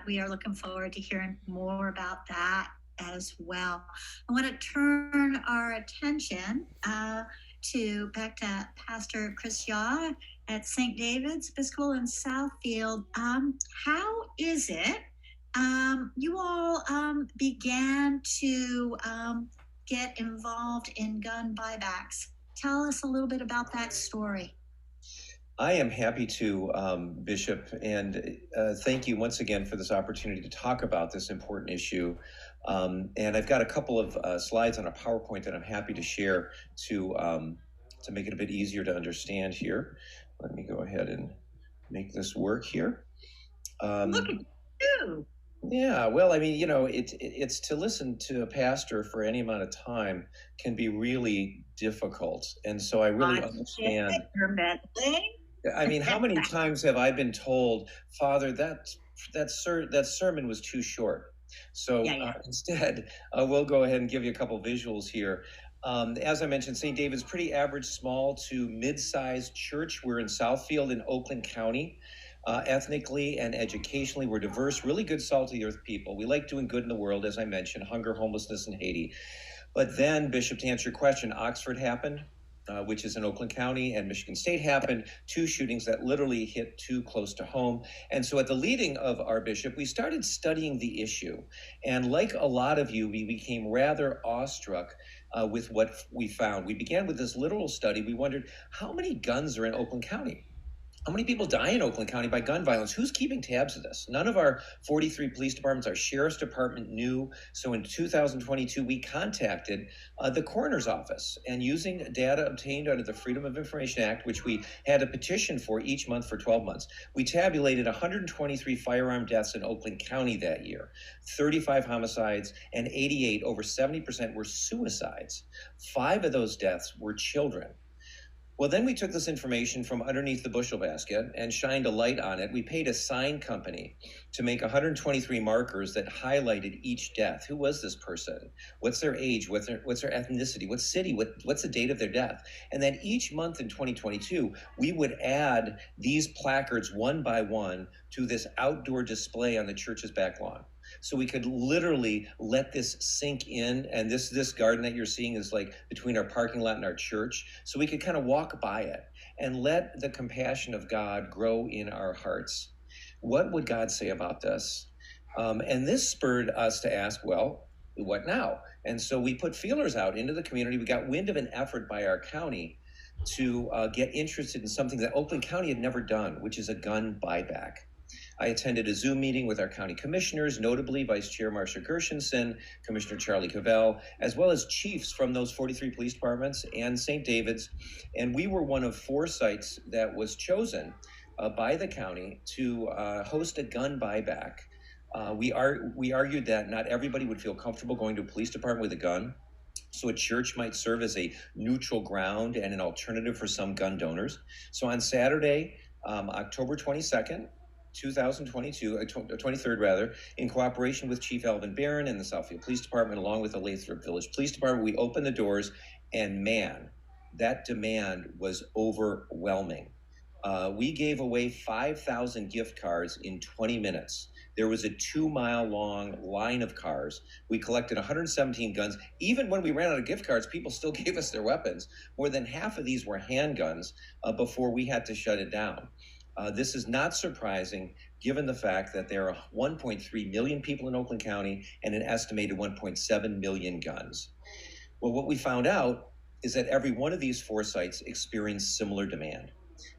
we are looking forward to hearing more about that as well. I want to turn our attention to back to Pastor Chris Yaw at St. David's Episcopal in Southfield. How is it you all began to get involved in gun buybacks? Tell us a little bit about that story. I am happy to, Bishop, and thank you once again for this opportunity to talk about this important issue. And I've got a couple of slides on a PowerPoint that I'm happy to share to make it a bit easier to understand here. Let me go ahead and make this work here. Look at you. Yeah, well, I mean, you know, it's to listen to a pastor for any amount of time can be really difficult, and so I really understand. I mean, how many times have I been told, Father, that sermon was too short? So instead, we'll go ahead and give you a couple visuals here. As I mentioned, St. David's pretty average, small to mid-sized church. We're in Southfield in Oakland County. Ethnically and educationally, we're diverse, really good salt of the earth people. We like doing good in the world, as I mentioned, hunger, homelessness, and Haiti. But then, Bishop, to answer your question, Oxford happened, which is in Oakland County, and Michigan State happened, two shootings that literally hit too close to home. And so at the leading of our bishop, we started studying the issue. And like a lot of you, we became rather awestruck with what we found. We began with this literal study. We wondered, how many guns are in Oakland County? How many people die in Oakland County by gun violence? Who's keeping tabs of this? None of our 43 police departments, our sheriff's department knew. So in 2022, we contacted the coroner's office, and using data obtained under the Freedom of Information Act, which we had a petition for each month for 12 months, we tabulated 123 firearm deaths in Oakland County that year, 35 homicides, and 88, over 70%, were suicides. 5 of those deaths were children. Well, then we took this information from underneath the bushel basket and shined a light on it. We paid a sign company to make 123 markers that highlighted each death. Who was this person? What's their age? What's their ethnicity? What city? What's the date of their death? And then each month in 2022, we would add these placards one by one to this outdoor display on the church's back lawn. So we could literally let this sink in. And this garden that you're seeing is like between our parking lot and our church. So we could kind of walk by it and let the compassion of God grow in our hearts. What would God say about this? And this spurred us to ask, well, what now? And so we put feelers out into the community. We got wind of an effort by our county to get interested in something that Oakland County had never done, which is a gun buyback. I attended a Zoom meeting with our county commissioners, notably Vice Chair Marcia Gershenson, Commissioner Charlie Cavell, as well as chiefs from those 43 police departments and St. David's. And we were one of 4 sites that was chosen by the county to host a gun buyback. We argued that not everybody would feel comfortable going to a police department with a gun. So a church might serve as a neutral ground and an alternative for some gun donors. So on Saturday, October 22nd, 2022, 23rd rather, in cooperation with Chief Alvin Barron and the Southfield Police Department, along with the Lathrop Village Police Department, we opened the doors, and man, that demand was overwhelming. We gave away 5,000 gift cards in 20 minutes. There was a 2-mile-long line of cars. We collected 117 guns. Even when we ran out of gift cards, people still gave us their weapons. More than half of these were handguns before we had to shut it down. This is not surprising given the fact that there are 1.3 million people in Oakland County and an estimated 1.7 million guns. Well, what we found out is that every one of these 4 sites experienced similar demand.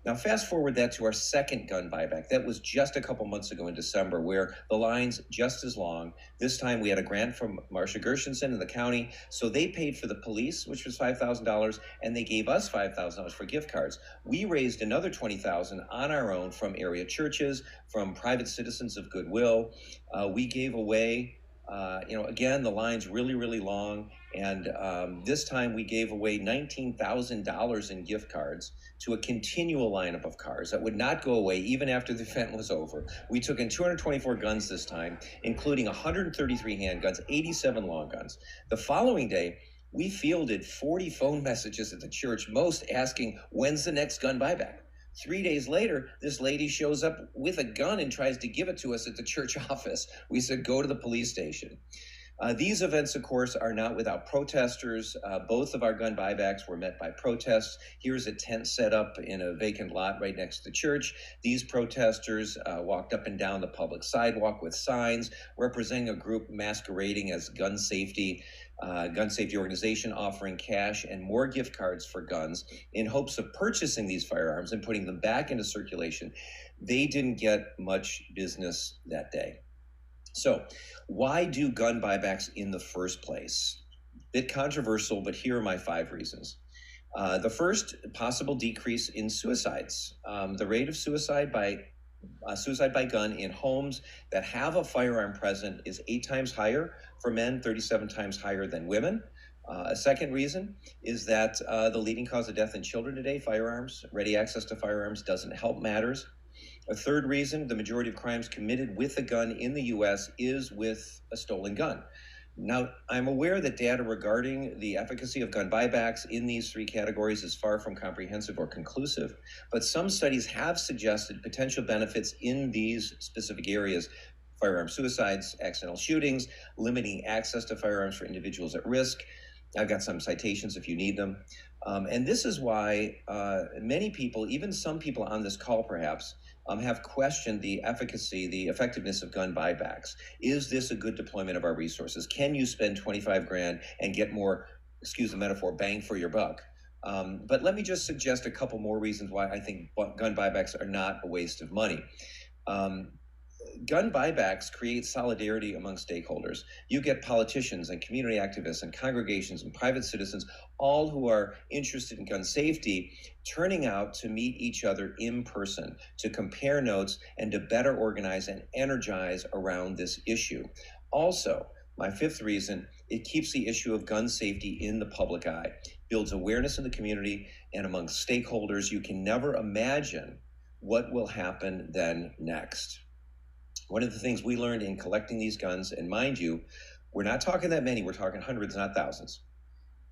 Now, fast forward that to our second gun buyback. That was just a couple months ago in December, where the line's just as long. This time we had a grant from Marcia Gershenson and the county. So they paid for the police, which was $5,000, and they gave us $5,000 for gift cards. We raised another $20,000 on our own from area churches, from private citizens of goodwill. We gave away, again, the line's really, really long. And this time we gave away $19,000 in gift cards to a continual lineup of cars that would not go away even after the event was over. We took in 224 guns this time, including 133 handguns, 87 long guns. The following day, we fielded 40 phone messages at the church, most asking, when's the next gun buyback? 3 days later, this lady shows up with a gun and tries to give it to us at the church office. We said, go to the police station. These events, of course, are not without protesters. Both of our gun buybacks were met by protests. Here's a tent set up in a vacant lot right next to the church. These protesters walked up and down the public sidewalk with signs representing a group masquerading as gun safety organization, offering cash and more gift cards for guns in hopes of purchasing these firearms and putting them back into circulation. They didn't get much business that day. So why do gun buybacks in the first place? Bit controversial, but here are my 5 reasons. The first, possible decrease in suicides. The rate of suicide by gun in homes that have a firearm present is 8 times higher for men, 37 times higher than women. A second reason is that the leading cause of death in children today, firearms, ready access to firearms doesn't help matters. A third reason, the majority of crimes committed with a gun in the U.S. is with a stolen gun. Now, I'm aware that data regarding the efficacy of gun buybacks in these 3 categories is far from comprehensive or conclusive, but some studies have suggested potential benefits in these specific areas: firearm suicides, accidental shootings, limiting access to firearms for individuals at risk. I've got some citations if you need them. And this is why many people, even some people on this call perhaps, have questioned the efficacy, the effectiveness of gun buybacks. Is this a good deployment of our resources? Can you spend 25 grand and get more, excuse the metaphor, bang for your buck? But let me just suggest a couple more reasons why I think gun buybacks are not a waste of money. Gun buybacks create solidarity among stakeholders. You get politicians and community activists and congregations and private citizens, all who are interested in gun safety, turning out to meet each other in person, to compare notes, and to better organize and energize around this issue. Also, my 5th reason, it keeps the issue of gun safety in the public eye, builds awareness in the community and among stakeholders. You can never imagine what will happen then next. One of the things we learned in collecting these guns, and mind you, we're not talking that many, we're talking hundreds, not thousands,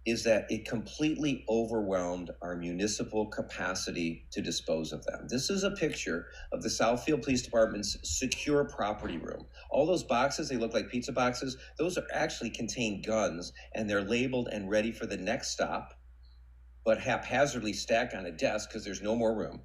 is that it completely overwhelmed our municipal capacity to dispose of them. This is a picture of the Southfield Police Department's secure property room. All those boxes, they look like pizza boxes, those are actually contain guns, and they're labeled and ready for the next stop, but haphazardly stacked on a desk because there's no more room.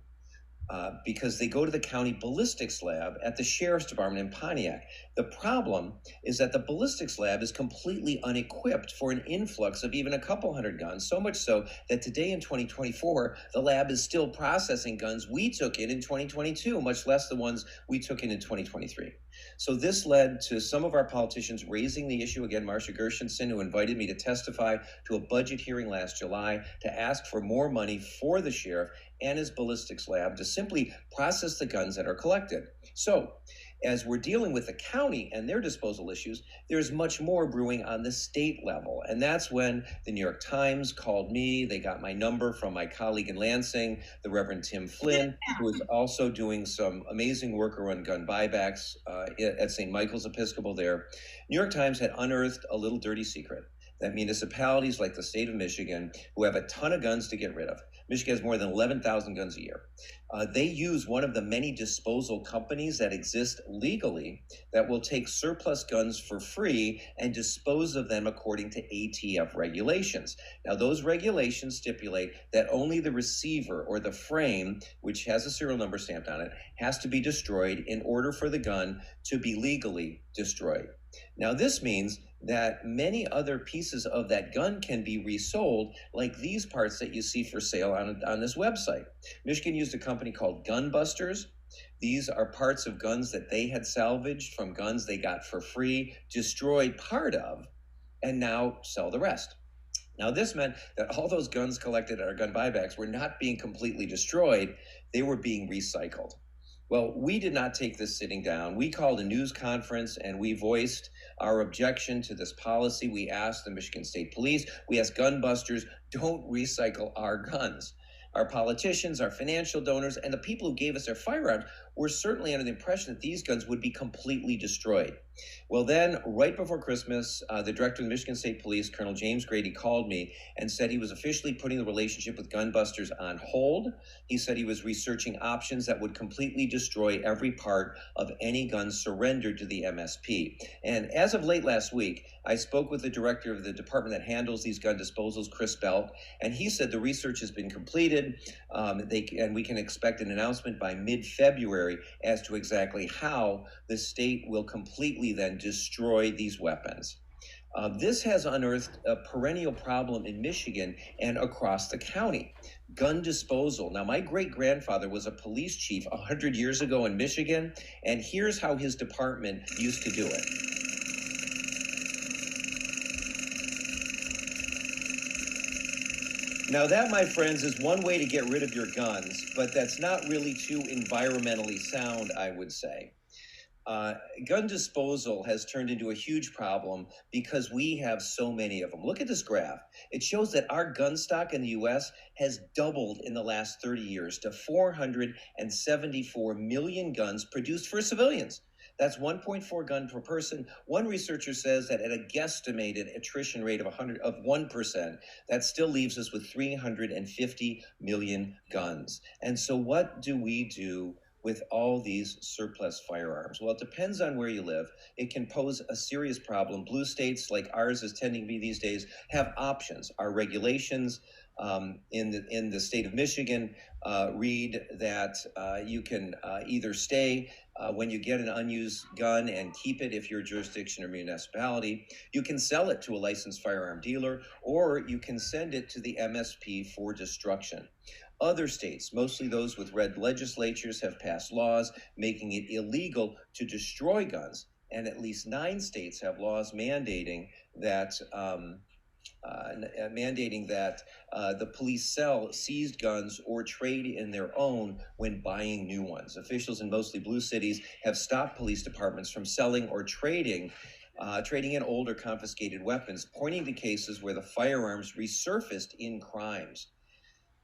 Because they go to the county ballistics lab at the sheriff's department in Pontiac. The problem is that the ballistics lab is completely unequipped for an influx of even a couple hundred guns, so much so that today in 2024, the lab is still processing guns we took in 2022, much less the ones we took in 2023. So this led to some of our politicians raising the issue again. Marcia Gershenson, who invited me to testify to a budget hearing last July to ask for more money for the sheriff and his ballistics lab to simply process the guns that are collected. So as we're dealing with the county and their disposal issues, there's much more brewing on the state level. And that's when the New York Times called me. They got my number from my colleague in Lansing, the Reverend Tim Flynn, who is also doing some amazing work around gun buybacks at St. Michael's Episcopal there. New York Times had unearthed a little dirty secret that municipalities like the state of Michigan, who have a ton of guns to get rid of, Michigan has more than 11,000 guns a year. They use one of the many disposal companies that exist legally that will take surplus guns for free and dispose of them according to ATF regulations. Now, those regulations stipulate that only the receiver or the frame, which has a serial number stamped on it, has to be destroyed in order for the gun to be legally destroyed. Now, this means that many other pieces of that gun can be resold, like these parts that you see for sale on this website. Michigan used a company called Gun Busters. These are parts of guns that they had salvaged from guns they got for free, destroyed part of, and now sell the rest. Now, this meant that all those guns collected at our gun buybacks were not being completely destroyed, they were being recycled. Well, we did not take this sitting down. We called a news conference and we voiced our objection to this policy. We asked the Michigan State Police, we asked gun busters, don't recycle our guns. Our politicians, our financial donors, and the people who gave us their firearms were certainly under the impression that these guns would be completely destroyed. Well, then, right before Christmas, the director of the Michigan State Police, Colonel James Grady, called me and said he was officially putting the relationship with gun busters on hold. He said he was researching options that would completely destroy every part of any gun surrendered to the MSP. And as of late last week, I spoke with the director of the department that handles these gun disposals, Chris Belt, and he said the research has been completed, and we can expect an announcement by mid-February as to exactly how the state will completely then destroy these weapons. This has unearthed a perennial problem in Michigan and across the county. Gun disposal. Now, my great grandfather was a police chief 100 years ago in Michigan, and here's how his department used to do it. Now, that, my friends, is one way to get rid of your guns, but that's not really too environmentally sound, I would say. Gun disposal has turned into a huge problem because we have so many of them. Look at this graph. It shows that our gun stock in the U.S. has doubled in the last 30 years to 474 million guns produced for civilians. That's 1.4 gun per person. One researcher says that at a guesstimated attrition rate of 1%, that still leaves us with 350 million guns. And so what do we do with all these surplus firearms? Well, it depends on where you live. It can pose a serious problem. Blue states, like ours is tending to be these days, have options. Our regulations in the state of Michigan read that you can either stay when you get an unused gun and keep it if you're a jurisdiction or municipality. You can sell it to a licensed firearm dealer, or you can send it to the MSP for destruction. Other states, mostly those with red legislatures, have passed laws making it illegal to destroy guns, and at least 9 states have laws mandating that the police sell seized guns or trade in their own when buying new ones. Officials in mostly blue cities have stopped police departments from selling or trading in old or confiscated weapons, pointing to cases where the firearms resurfaced in crimes.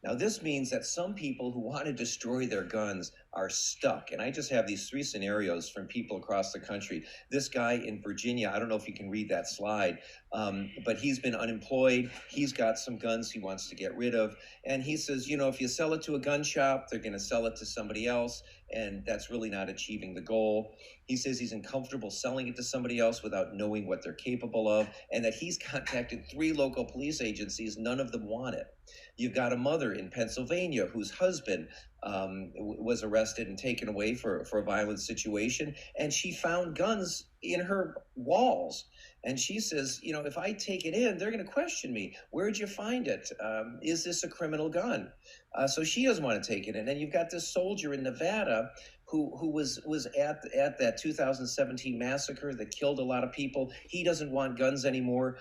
Now, this means that some people who want to destroy their guns are stuck. And I just have these 3 scenarios from people across the country. This guy in Virginia, I don't know if you can read that slide, but he's been unemployed. He's got some guns he wants to get rid of. And he says, if you sell it to a gun shop, they're going to sell it to somebody else. And that's really not achieving the goal. He says he's uncomfortable selling it to somebody else without knowing what they're capable of, and that he's contacted 3 local police agencies. None of them want it. You've got a mother in Pennsylvania whose husband was arrested and taken away for a violent situation, and she found guns in her walls. And she says, if I take it in, they're going to question me. Where'd you find it? Is this a criminal gun? So she doesn't want to take it in. And you've got this soldier in Nevada who was at that 2017 massacre that killed a lot of people. He doesn't want guns anymore.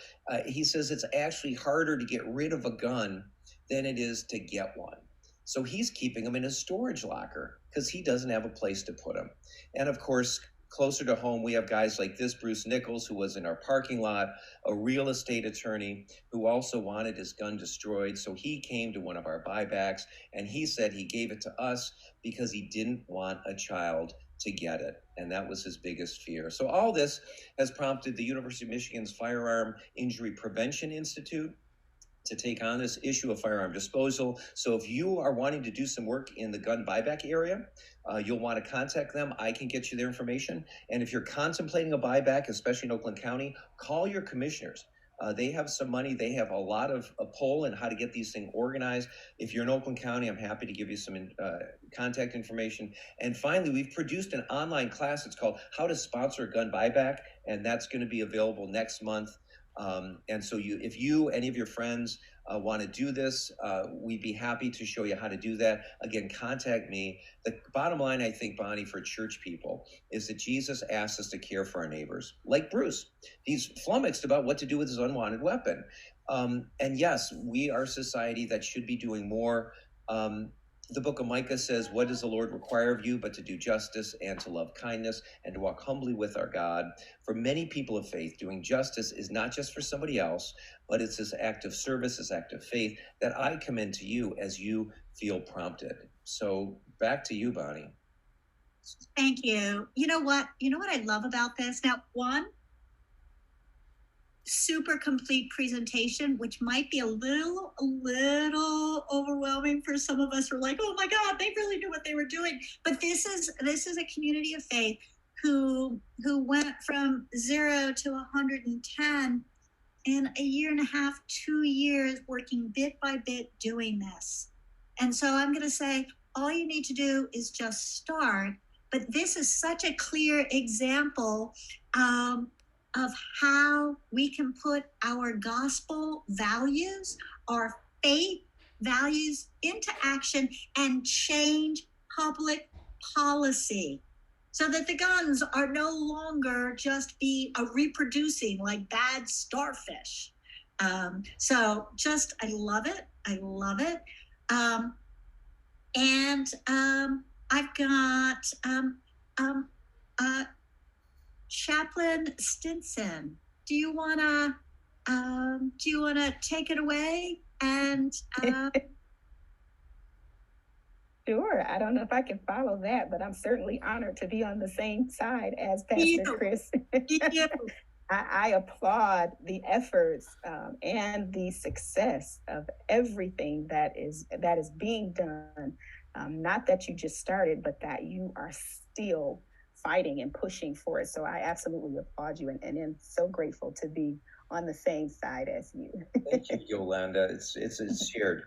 He says it's actually harder to get rid of a gun than it is to get one. So he's keeping them in a storage locker because he doesn't have a place to put them. And of course, closer to home, we have guys like this Bruce Nichols, who was in our parking lot, a real estate attorney who also wanted his gun destroyed. So he came to one of our buybacks, and he said he gave it to us because he didn't want a child to get it. And that was his biggest fear. So all this has prompted the University of Michigan's Firearm Injury Prevention Institute to take on this issue of firearm disposal. So if you are wanting to do some work in the gun buyback area, you'll want to contact them. I can get you their information. And if you're contemplating a buyback, especially in Oakland County, call your commissioners. They have some money. They have a lot of a pull in how to get these things organized. If you're in Oakland County, I'm happy to give you some contact information. And finally, we've produced an online class. It's called How to Sponsor a Gun Buyback, and that's going to be available next month. And so if you, any of your friends want to do this, we'd be happy to show you how to do that. Again, contact me. The bottom line, I think, Bonnie, for church people is that Jesus asked us to care for our neighbors, like Bruce. He's flummoxed about what to do with his unwanted weapon. And yes, we are a society that should be doing more. The book of Micah says, what does the Lord require of you but to do justice and to love kindness and to walk humbly with our God? For many people of faith, doing justice is not just for somebody else, but it's this act of service, this act of faith that I commend to you as you feel prompted. So back to you, Bonnie. Thank you. You know what? You know what I love about this? Now, one, super complete presentation, which might be a little overwhelming for some of us who are like, oh my God, they really knew what they were doing. But this is a community of faith who went from 0 to 110 in a year and a half, 2 years, working bit by bit doing this. And so I'm going to say, all you need to do is just start. But this is such a clear example of how we can put our gospel values, our faith values into action and change public policy so that the guns are no longer just be a reproducing like bad starfish. So just, I love it. I love it. And I've got Chaplain Stinson. Do you wanna take it away? And Sure. I don't know if I can follow that, but I'm certainly honored to be on the same side as Pastor Chris. I applaud the efforts and the success of everything that is being done. Not that you just started, but that you are still fighting and pushing for it. So I absolutely applaud you, and am so grateful to be on the same side as you. Thank you, Yolanda. It's shared.